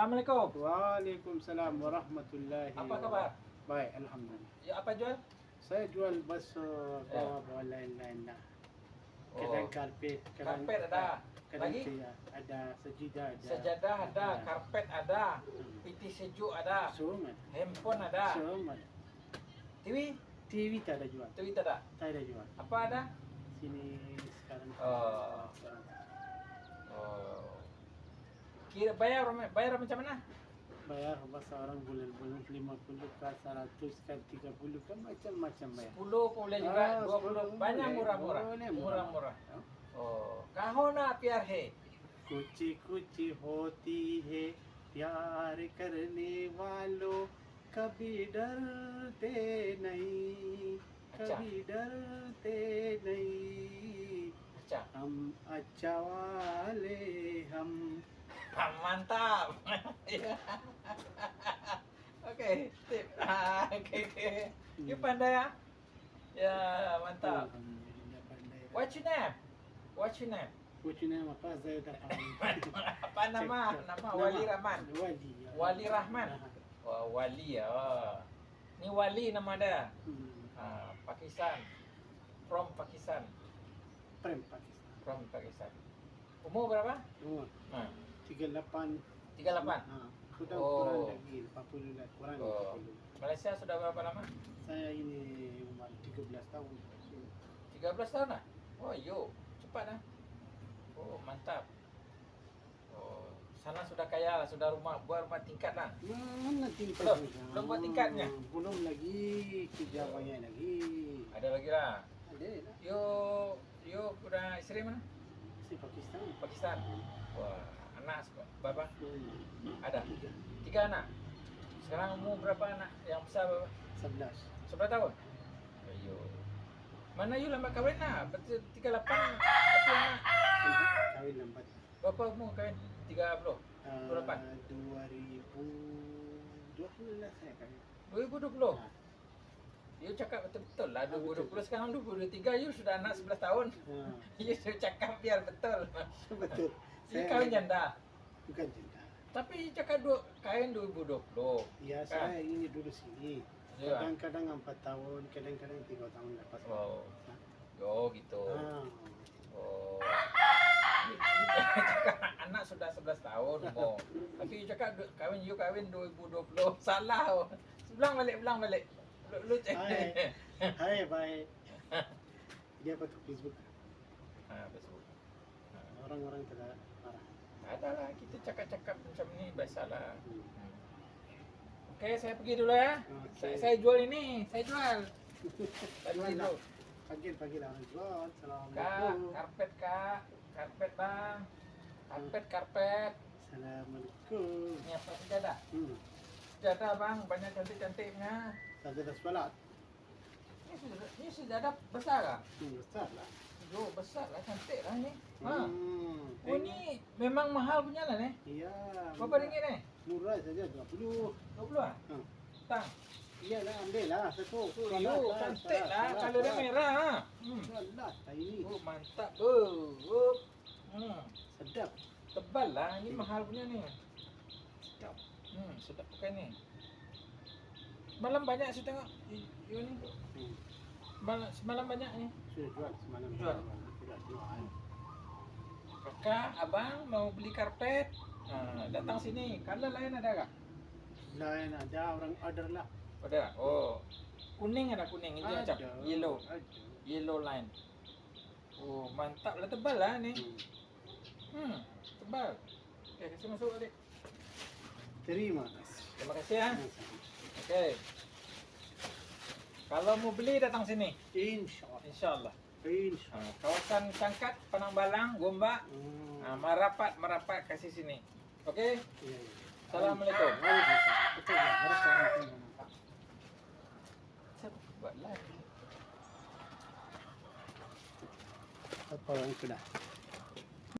Assalamualaikum. Waalaikumsalam warahmatullahi Apa kabar? Baik, alhamdulillah. Ya, apa jual? Saya jual bakso, Ya. bawa lain-lain lah. Oh, Kadang karpet, kadang karpet ada. kadang Lagi? ada sejadah ada. Sejadah ada, Ya. karpet ada, Hmm. piti sejuk ada, Semua. handphone ada, Semua. TV, TV tak ada jual. TV tak ada. Tak ada jual. Apa ada? Sini sekarang. Oh. Oh. Kira bayar macam mana? Bayar bahasa orang bulan-bulan 50 ke 100 ke 30 ke macam-macam bayar. 10 boleh juga, 20. 10 Banyak boleh. murah-murah. Boleh, Murah-murah. Ya. Oh, kaho na प्यार है. कुछ होती है प्यार करने वालों कभी डरते नहीं कभी डरते नहीं Macam. हम अच्छा वाले हम Mantap. Okey, tip. Okey. You pandai ya? Ya, mantap. Alhamdulillah pandai. What's your name? What's your name? Kucing apa saya dah tahu. Apa nama? Nama Wali Rahman. Wali. Wali Rahman. Oh, Wali ya. Oh. Ni Wali nama dia. Pakistan. From Pakistan. Prem Pakistan. From Pakistan. Umur berapa? Oh, Ha, 38. 38. Sudah Oh. kurang lagi 40 lah, kurang Oh. 40. Malaysia sudah berapa lama? Saya ini umur 13 tahun. 13 tahun lah? Oh, yo. Cepat lah. Oh, mantap. Oh, sana sudah kaya lah, sudah buat rumah tingkat lah. Mana tingkat? Belum buat tingkatnya? Belum lagi, kerja banyak lagi. Ada lagi lah. Ada lah. Yo udah istri mana? Si Pakistan. Pakistan. Wah, anak berapa? Ada? Tiga. 3 anak. Sekarang umur berapa anak? Yang besar berapa? 11. 11 tahun? Ayo. Mana you lambat kahwin lah? Betul 38. Satu anak. Kawin lambat. Berapa umur kahwin? 30. 28. 2020 lah saya kawin. 2020. Ha. You cakap betul-betul lah. Betul. 2020 sekarang 2023. You sudah anak 11 tahun. You sudah cakap biar betul. Betul. You kahwin janda. Bukan janda. Tapi you cakap kahwin 2020. Ya, Kan? saya ini dulu sini. Ya. Kadang-kadang 4 tahun, kadang-kadang 3 tahun lepas. Oh. Ha? Oh gitu. Ah. Oh. You cakap anak sudah 11 tahun umur. Tapi you cakap you kahwin 2020. Salah. Ulang balik. Lu Hai. Hai, baik. Dia apa tuh Facebook? Facebook. Orang-orang tidak marah. Ada lah, kita cakap-cakap macam ni biasalah. Hmm. Okey, saya pergi dulu ya. Okey. Saya jual ini, saya jual. Saya Jual pergi lah. dulu. Pagi lah orang jual. Kak, Assalamualaikum. karpet bang. Karpet. Assalamualaikum. Ini apa sejadah? Hmm. Sejadah bang, banyak cantik-cantiknya. Sajadah solat. Ini sejadah besar lah. Besar lah. Yo, besar lah, cantik lah ni. Ha. Oh Tengok. ni memang mahal punya lah ni. Iya. Berapa ringgit ni? Murah saja 20. 20 lah? Ha. Tang. Iyalah, ambil lah satu. Yo, cantik lah. Kalau dia merah ha. Solat ini. Oh, mantap. Sedap. Tebal lah. Ini mahal punya ni. Sedap. Sedap pakai ni. Semalam banyak saya tengok. You ni. Semalam banyak ni. Sudah jual semalam. Jual. Sudah jual. Kakak, abang mau beli karpet. Datang sini. Color lain ada kak? Lain ada orang order lah. Ada. Oh. Kuning ada kuning. Ini macam yellow. Ada. Yellow line. Oh, mantap lah, tebal lah ni. Tebal. Okey, kasih masuk adik. Terima kasih. Terima kasih ya. Okey. Kalau mau beli datang sini. InsyaAllah. InsyaAllah. InsyaAllah. Kawasan Cangkat, Panang Balang, Gombak. Merapat kasih sini. Okey. Iya. Assalamualaikum. Waalaikumsalam. Betul ya. Harus orang Buat live. apa yang sudah.